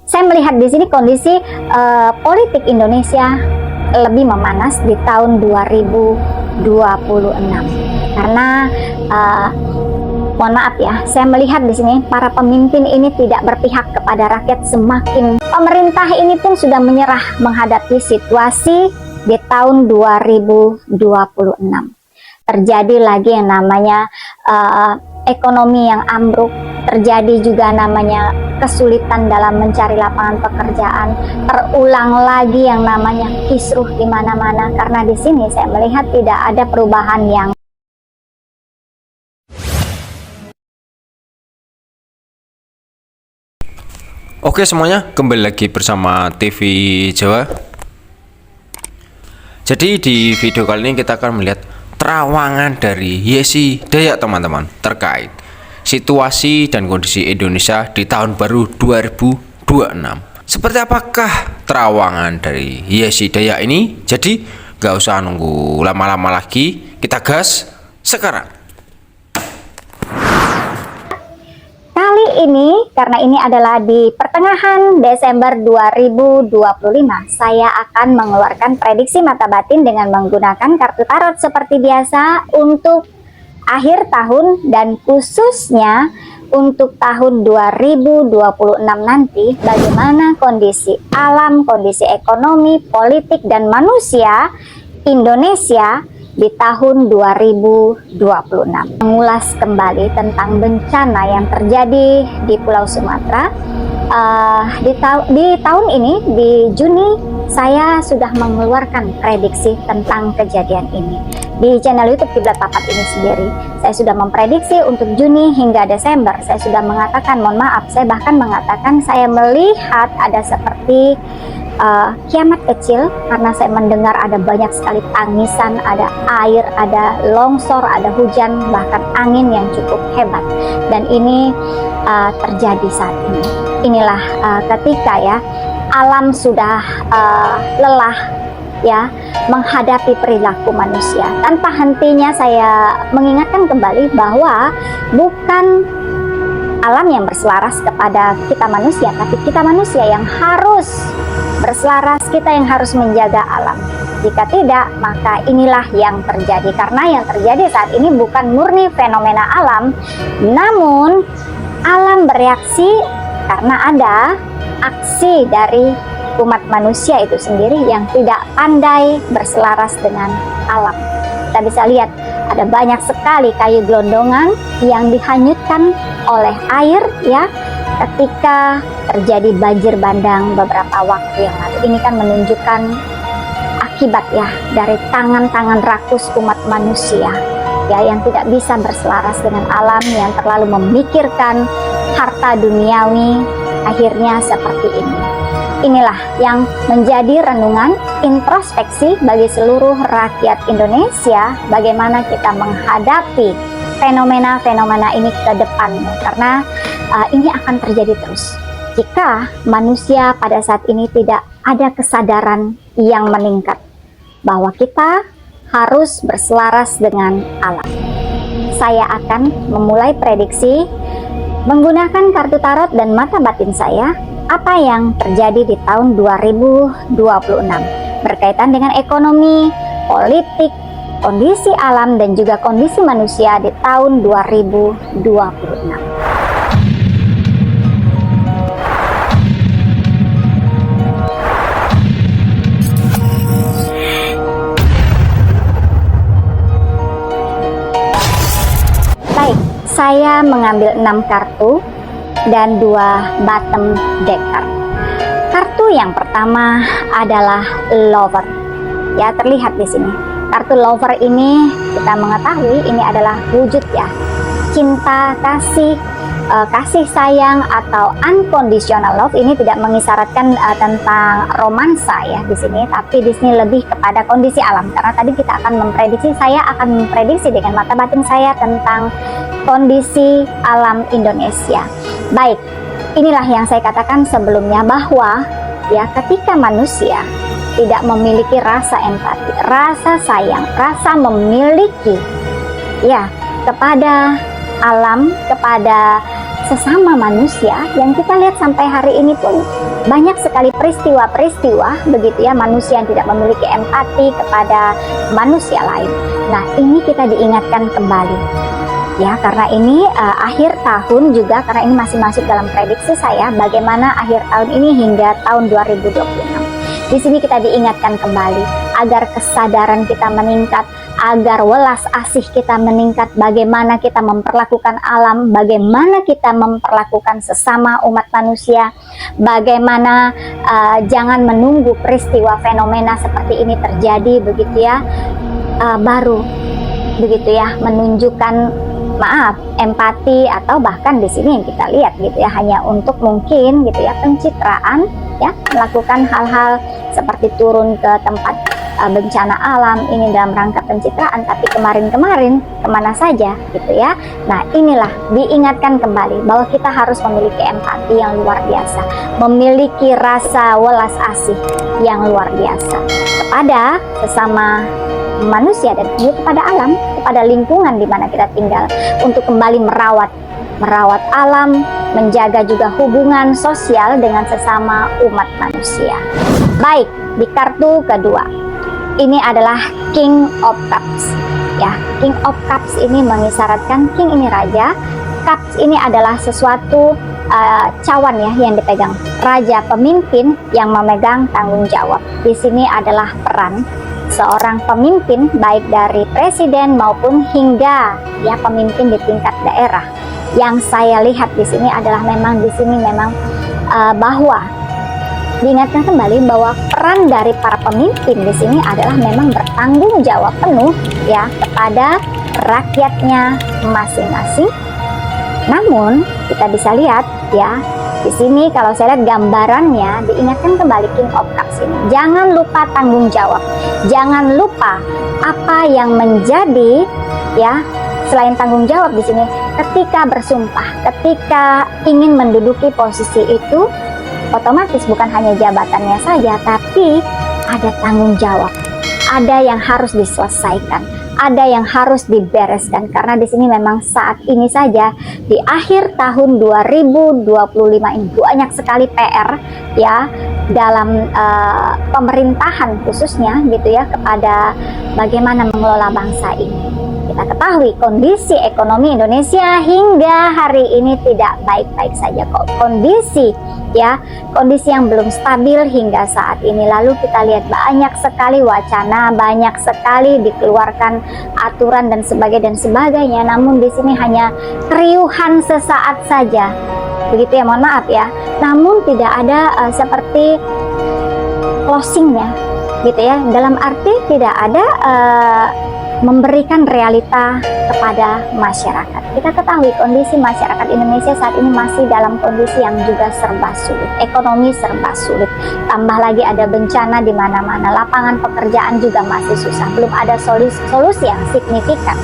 saya melihat di sini kondisi politik Indonesia lebih memanas di tahun 2026 karena mohon maaf ya, saya melihat di sini para pemimpin ini tidak berpihak kepada rakyat. Semakin pemerintah ini pun sudah menyerah menghadapi situasi di tahun 2026. Terjadi lagi yang namanya ekonomi yang ambruk, terjadi juga namanya kesulitan dalam mencari lapangan pekerjaan, terulang lagi yang namanya kisruh di mana-mana. Karena di sini saya melihat tidak ada perubahan yang Oke semuanya, kembali lagi bersama TV Jawa. Jadi di video kali ini kita akan melihat terawangan dari Yesi Dayak teman-teman, terkait situasi dan kondisi Indonesia di tahun baru 2026. Seperti apakah terawangan dari Yesi Dayak ini? Jadi gak usah nunggu lama-lama lagi, kita gas sekarang. Kali ini, karena ini adalah di pertengahan Desember 2025, saya akan mengeluarkan prediksi mata batin dengan menggunakan kartu tarot seperti biasa untuk akhir tahun dan khususnya untuk tahun 2026 nanti, bagaimana kondisi alam, kondisi ekonomi, politik, dan manusia Indonesia di tahun 2026. Mengulas kembali tentang bencana yang terjadi di Pulau Sumatera. Di tahun ini, di Juni, saya sudah mengeluarkan prediksi tentang kejadian ini. Di channel YouTube Kiblat Papat ini sendiri, saya sudah memprediksi untuk Juni hingga Desember. Saya sudah mengatakan, mohon maaf, saya bahkan mengatakan saya melihat ada seperti kiamat kecil, karena saya mendengar ada banyak sekali tangisan, ada air, ada longsor, ada hujan, bahkan angin yang cukup hebat. Dan ini terjadi saat ini. Inilah ketika ya alam sudah lelah ya menghadapi perilaku manusia. Tanpa hentinya saya mengingatkan kembali bahwa bukan alam yang berselaras kepada kita manusia, tapi kita manusia yang harus berselaras, kita yang harus menjaga alam. Jika tidak, maka inilah yang terjadi. Karena yang terjadi saat ini bukan murni fenomena alam, namun alam bereaksi karena ada aksi dari umat manusia itu sendiri yang tidak pandai berselaras dengan alam. Kita bisa lihat ada banyak sekali kayu gelondongan yang dihanyutkan oleh air ya ketika terjadi banjir bandang beberapa waktu yang lalu. Ini kan menunjukkan akibat ya dari tangan-tangan rakus umat manusia ya yang tidak bisa berselaras dengan alam, yang terlalu memikirkan harta duniawi, akhirnya seperti ini. Inilah yang menjadi renungan introspeksi bagi seluruh rakyat Indonesia, bagaimana kita menghadapi fenomena-fenomena ini ke depannya, karena ini akan terjadi terus jika manusia pada saat ini tidak ada kesadaran yang meningkat bahwa kita harus berselaras dengan alam. Saya akan memulai prediksi menggunakan kartu tarot dan mata batin saya apa yang terjadi di tahun 2026 berkaitan dengan ekonomi, politik, kondisi alam, dan juga kondisi manusia di tahun 2026. Baik, saya mengambil 6 kartu dan 2 bottom deck card. Kartu yang pertama adalah Lover. Ya, terlihat di sini. Kartu Lover ini kita mengetahui ini adalah wujud ya cinta, kasih sayang atau unconditional love. Ini tidak mengisyaratkan tentang romansa ya di sini, tapi di sini lebih kepada kondisi alam. Karena tadi kita akan memprediksi, saya akan memprediksi dengan mata batin saya tentang kondisi alam Indonesia. Baik, inilah yang saya katakan sebelumnya bahwa ya ketika manusia tidak memiliki rasa empati, rasa sayang, rasa memiliki ya kepada alam, kepada sesama manusia yang kita lihat sampai hari ini pun banyak sekali peristiwa-peristiwa begitu ya, manusia yang tidak memiliki empati kepada manusia lain. Nah, ini kita diingatkan kembali ya, karena ini akhir tahun juga, karena ini masih masuk dalam prediksi saya bagaimana akhir tahun ini hingga tahun 2026. Di sini kita diingatkan kembali agar kesadaran kita meningkat, agar welas asih kita meningkat, bagaimana kita memperlakukan alam, bagaimana kita memperlakukan sesama umat manusia, bagaimana jangan menunggu peristiwa fenomena seperti ini terjadi begitu ya, baru begitu ya menunjukkan empati, atau bahkan di sini yang kita lihat gitu ya hanya untuk mungkin gitu ya pencitraan ya, melakukan hal-hal seperti turun ke tempat bencana alam ini dalam rangka pencitraan, tapi kemarin-kemarin kemana saja gitu ya. Nah, inilah diingatkan kembali bahwa kita harus memiliki empati yang luar biasa, memiliki rasa welas asih yang luar biasa kepada sesama manusia dan juga kepada alam, kepada lingkungan di mana kita tinggal, untuk kembali merawat alam, menjaga juga hubungan sosial dengan sesama umat manusia. Baik, di kartu kedua ini adalah King of Cups ya. King of Cups ini mengisyaratkan king ini raja, cups ini adalah sesuatu cawan ya yang dipegang raja, pemimpin yang memegang tanggung jawab. Di sini adalah peran seorang pemimpin baik dari presiden maupun hingga ya pemimpin di tingkat daerah. Yang saya lihat di sini adalah memang bahwa diingatkan kembali bahwa peran dari para pemimpin di sini adalah memang bertanggung jawab penuh ya kepada rakyatnya masing-masing. Namun kita bisa lihat ya di sini kalau saya lihat gambarannya, diingatkan kembali King of Cups ini. Jangan lupa tanggung jawab. Jangan lupa apa yang menjadi ya selain tanggung jawab di sini, ketika bersumpah, ketika ingin menduduki posisi itu, otomatis bukan hanya jabatannya saja, tapi ada tanggung jawab, ada yang harus diselesaikan, ada yang harus dibereskan. Karena di sini memang saat ini saja di akhir tahun 2025 ini banyak sekali PR ya dalam pemerintahan khususnya gitu ya, kepada bagaimana mengelola bangsa ini. Kita ketahui kondisi ekonomi Indonesia hingga hari ini tidak baik-baik saja kok. Kondisi yang belum stabil hingga saat ini. Lalu kita lihat banyak sekali wacana, banyak sekali dikeluarkan aturan dan sebagainya. Namun di sini hanya keriuhan sesaat saja. Begitu ya, mohon maaf ya. Namun tidak ada seperti closingnya gitu ya. Dalam arti tidak ada memberikan realita kepada masyarakat. Kita ketahui kondisi masyarakat Indonesia saat ini masih dalam kondisi yang juga serba sulit, ekonomi serba sulit, tambah lagi ada bencana di mana-mana, lapangan pekerjaan juga masih susah, belum ada solusi yang signifikan.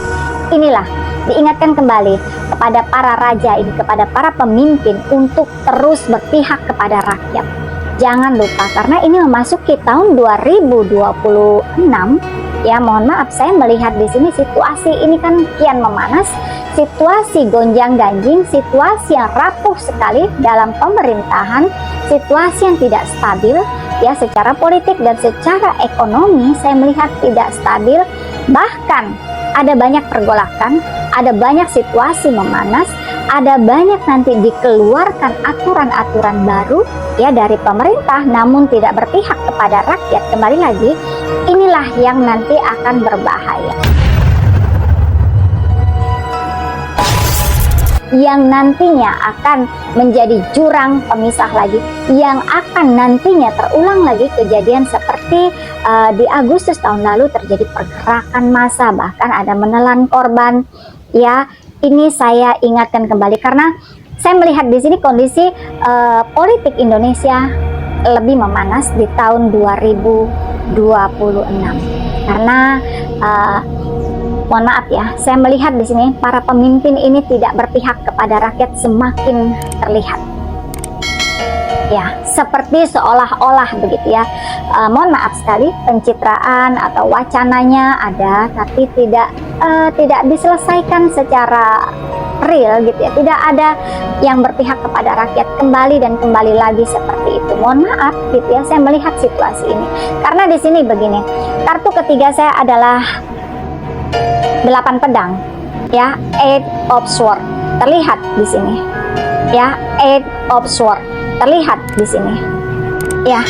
Inilah diingatkan kembali kepada para raja ini, kepada para pemimpin untuk terus berpihak kepada rakyat. Jangan lupa, karena ini memasuki tahun 2026. Ya, mohon maaf, saya melihat di sini situasi ini kan kian memanas, situasi gonjang-ganjing, situasi yang rapuh sekali dalam pemerintahan, situasi yang tidak stabil ya secara politik dan secara ekonomi. Saya melihat tidak stabil, bahkan ada banyak pergolakan, ada banyak situasi memanas, ada banyak nanti dikeluarkan aturan-aturan baru ya dari pemerintah, namun tidak berpihak kepada rakyat. Kembali lagi, inilah yang nanti akan berbahaya, yang nantinya akan menjadi jurang pemisah lagi, yang akan nantinya terulang lagi kejadian seperti di Agustus tahun lalu terjadi pergerakan massa, bahkan ada menelan korban ya. Ini saya ingatkan kembali karena saya melihat di sini kondisi politik Indonesia lebih memanas di tahun 2026 karena mohon maaf ya, saya melihat di sini para pemimpin ini tidak berpihak kepada rakyat semakin terlihat. ya, seperti seolah-olah begitu ya. Mohon maaf sekali, pencitraan atau wacananya ada tapi tidak diselesaikan secara real gitu ya. Tidak ada yang berpihak kepada rakyat kembali dan kembali lagi seperti itu. Mohon maaf gitu ya, saya melihat situasi ini. Karena di sini begini, kartu ketiga saya adalah 8 pedang ya, 8 of sword terlihat di sini. Ya, 8 of sword terlihat di sini. Ya,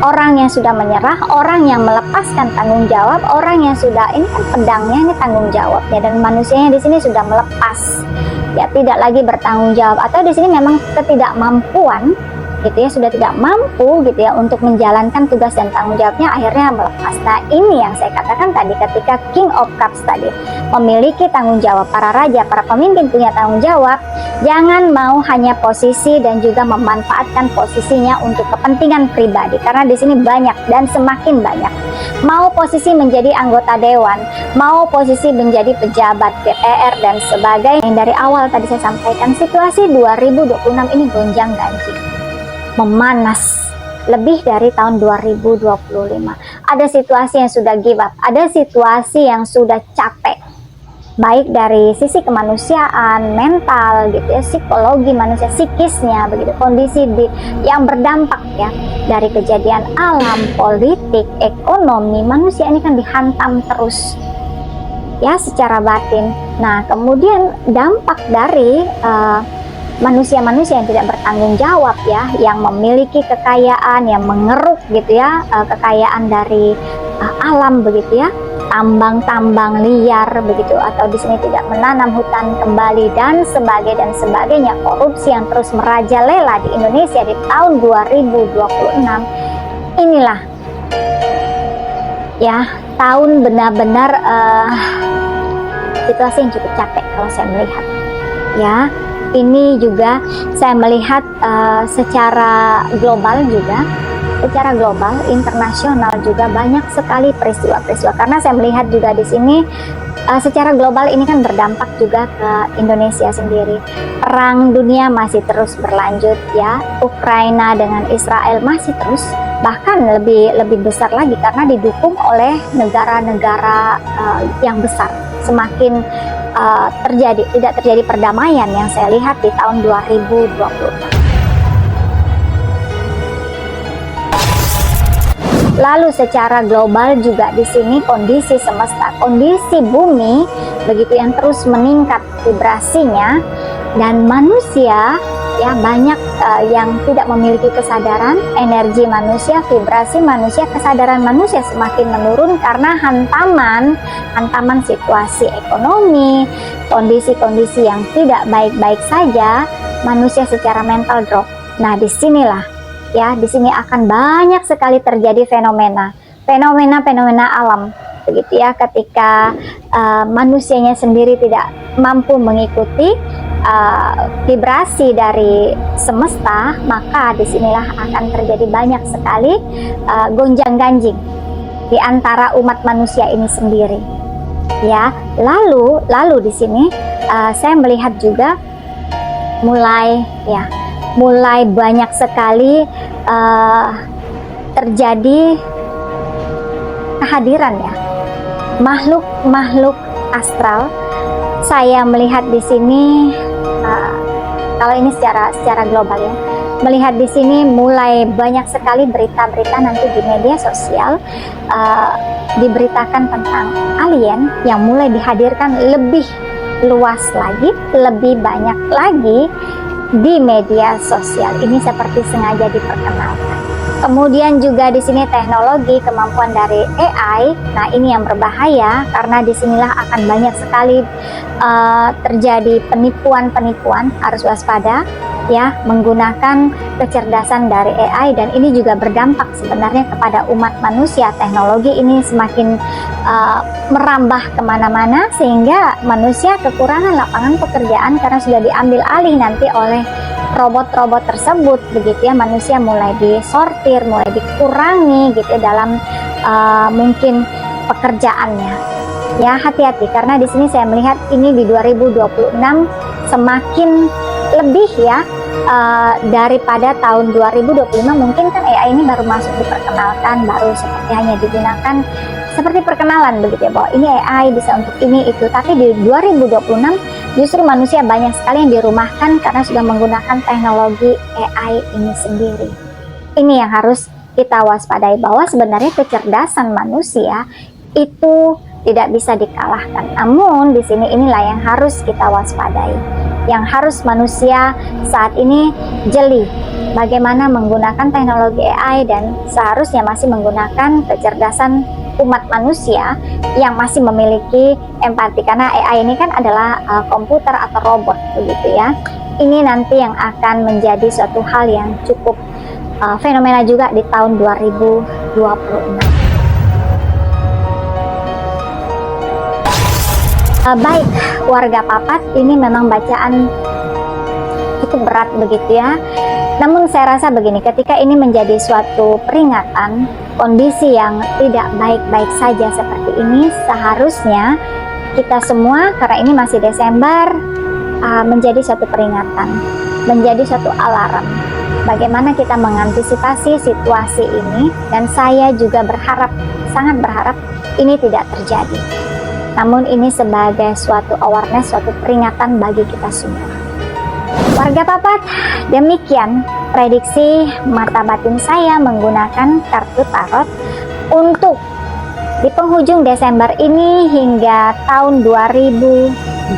orang yang sudah menyerah, orang yang melepaskan tanggung jawab, orang yang sudah, ini kan pedangnya, ini tanggung jawabnya, dan manusianya di sini sudah melepas, ya tidak lagi bertanggung jawab, atau di sini memang ketidakmampuan gitu ya, sudah tidak mampu gitu ya untuk menjalankan tugas dan tanggung jawabnya, akhirnya melepas. Nah, ini yang saya katakan tadi, ketika King of Cups tadi memiliki tanggung jawab, para raja, para pemimpin punya tanggung jawab, jangan mau hanya posisi dan juga memanfaatkan posisinya untuk kepentingan pribadi, karena di sini banyak dan semakin banyak mau posisi menjadi anggota dewan, mau posisi menjadi pejabat DPR dan sebagainya. Yang dari awal tadi saya sampaikan, situasi 2026 ini gonjang-ganjing, memanas lebih dari tahun 2025. Ada situasi yang sudah give up, ada situasi yang sudah capek, baik dari sisi kemanusiaan, mental gitu ya, psikologi manusia, psikisnya begitu, kondisi yang berdampak ya dari kejadian alam, politik, ekonomi. Manusia ini kan dihantam terus ya secara batin. Nah, kemudian dampak dari manusia-manusia yang tidak bertanggung jawab ya, yang memiliki kekayaan, yang mengeruk gitu ya, kekayaan dari alam begitu ya, tambang-tambang liar begitu, atau di sini tidak menanam hutan kembali dan sebagainya, korupsi yang terus merajalela di Indonesia di tahun 2026. Inilah ya tahun benar-benar situasi yang cukup capek kalau saya melihat ya. Ini juga saya melihat secara global juga, secara global, internasional juga banyak sekali peristiwa-peristiwa. Karena saya melihat juga di sini secara global ini kan berdampak juga ke Indonesia sendiri. Perang dunia masih terus berlanjut ya. Ukraina dengan Israel masih terus, bahkan lebih besar lagi karena didukung oleh negara-negara yang besar. Semakin tidak terjadi perdamaian yang saya lihat di tahun 2020. Lalu secara global juga di sini kondisi semesta, kondisi bumi begitu yang terus meningkat vibrasinya, dan manusia ya banyak yang tidak memiliki kesadaran, energi manusia, vibrasi manusia, kesadaran manusia semakin menurun karena hantaman situasi ekonomi, kondisi-kondisi yang tidak baik-baik saja, manusia secara mental drop. Nah, disinilah ya, di sini akan banyak sekali terjadi fenomena alam begitu ya, ketika manusianya sendiri tidak mampu mengikuti vibrasi dari semesta, maka disinilah akan terjadi banyak sekali gonjang-ganjing di antara umat manusia ini sendiri ya. Lalu di sini saya melihat juga mulai banyak sekali terjadi kehadiran ya makhluk astral. Saya melihat di sini kalau ini secara global ya, melihat di sini mulai banyak sekali berita-berita nanti di media sosial diberitakan tentang alien yang mulai dihadirkan lebih luas lagi, lebih banyak lagi di media sosial. Ini seperti sengaja diperkenalkan. Kemudian juga di sini teknologi, kemampuan dari AI. Nah, ini yang berbahaya karena disinilah akan banyak sekali terjadi penipuan, harus waspada ya, menggunakan kecerdasan dari AI, dan ini juga berdampak sebenarnya kepada umat manusia. Teknologi ini semakin merambah kemana-mana sehingga manusia kekurangan lapangan pekerjaan karena sudah diambil alih nanti oleh robot-robot tersebut begitu ya. Manusia mulai disortir, mulai dikurangi gitu ya, dalam mungkin pekerjaannya ya. Hati-hati karena di sini saya melihat ini di 2026 semakin lebih ya daripada tahun 2025 mungkin kan AI ini baru masuk diperkenalkan, baru seperti hanya digunakan seperti perkenalan begitu ya, bahwa ini AI bisa untuk ini itu. Tapi di 2026 justru manusia banyak sekali yang dirumahkan karena sudah menggunakan teknologi AI ini sendiri. Ini yang harus kita waspadai, bahwa sebenarnya kecerdasan manusia itu tidak bisa dikalahkan. Namun di sini inilah yang harus kita waspadai, yang harus manusia saat ini jeli bagaimana menggunakan teknologi AI, dan seharusnya masih menggunakan kecerdasan umat manusia yang masih memiliki empati, karena AI ini kan adalah komputer atau robot begitu ya. Ini nanti yang akan menjadi suatu hal yang cukup fenomena juga di tahun 2026. Baik warga Papat, ini memang bacaan cukup berat begitu ya. Namun saya rasa begini, ketika ini menjadi suatu peringatan kondisi yang tidak baik-baik saja seperti ini, seharusnya kita semua, karena ini masih Desember, menjadi suatu peringatan, menjadi suatu alarm bagaimana kita mengantisipasi situasi ini. Dan saya juga berharap, sangat berharap ini tidak terjadi. Namun ini sebagai suatu awareness, suatu peringatan bagi kita semua. Warga Papat, demikian prediksi mata batin saya menggunakan kartu tarot untuk di penghujung Desember ini hingga tahun 2026.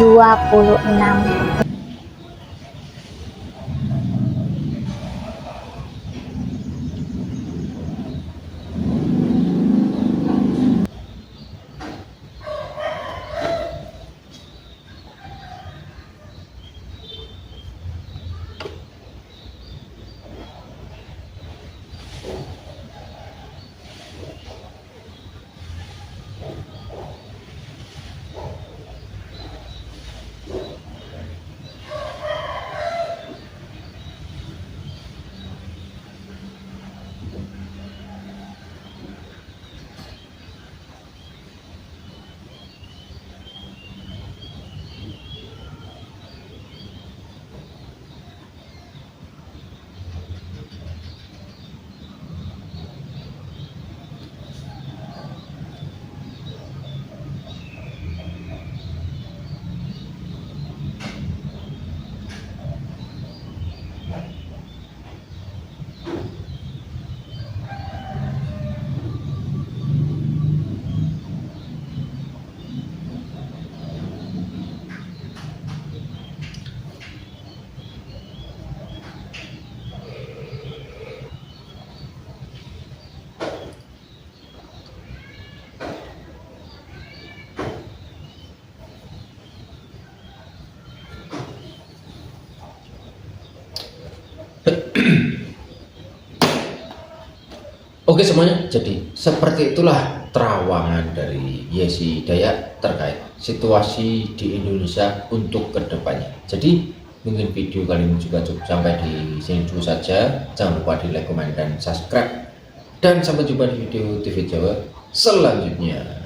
Oke semuanya, jadi seperti itulah terawangan dari Yesi Dayak terkait situasi di Indonesia untuk kedepannya. Jadi mungkin video kali ini juga cukup sampai di sini dulu saja. Jangan lupa di like, komen, dan subscribe. Dan sampai jumpa di video TV Jawa selanjutnya.